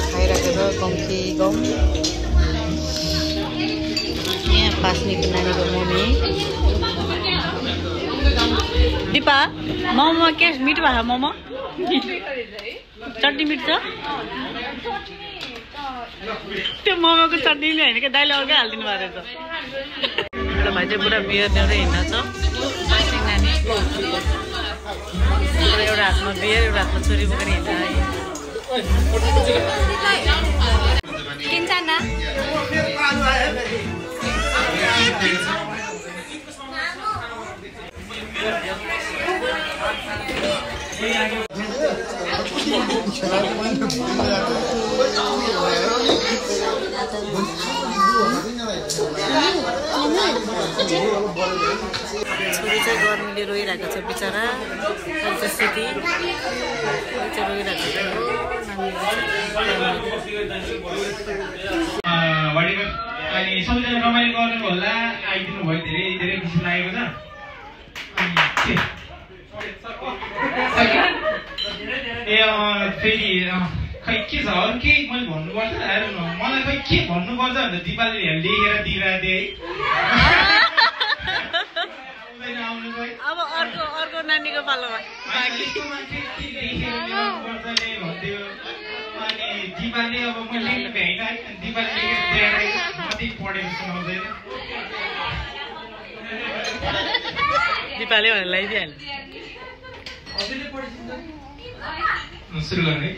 खाइराखेको गम्ती गम यहाँ पास्नीको नानीको मम्मी दिपा मोमो के मिठो भएको मोमो चटनी मिठो छ त्यो मोमोको चटनी नै होइन क्या दाइले अर्कै हालिदिनु भएको रहेछ एउटा भाइ चाहिँ पुरा बियर ल्याउँदै हिँड्छ पास्नी नानी एउटा हातमा बियर एउटा हातमा छोरी बोकेर हिँड्छ किन्छना छोरी चाहिँ गर्मीले रोइरहेको छ बिचरा सिटी रोइरहेको अनि सबैजना रमाइलो गर्नु होला आइदिनु भयो धेरै धेरै खुसी लागेको छ फेरि खै के छ अरू के मैले भन्नुपर्छ मलाई खै के भन्नुपर्छ भनेर दिपाले लेखेर दिइरहेको थिएँ अब अर्को नानीको पालोमा दिपाले अब म लेख्नु भ्याइन है दिपाले लेखेर मात्रै पढेको सुनाउँदैन दिपाले भनेर लगाइदिइहाल्नु सुरु गर्ने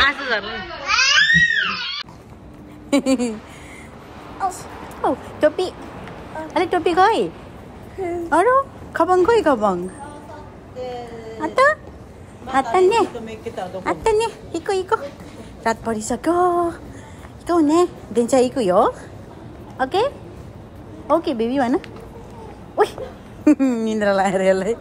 आशा झर्नु टोपी अरे टोपी खै अरू खबङ खोइ खबङ आत्तान्ने इको रात परिसक्यो इको हुने दिन्छ इको हो ओके ओके बेबी भन ओइ निन्द्रा लागेर यसलाई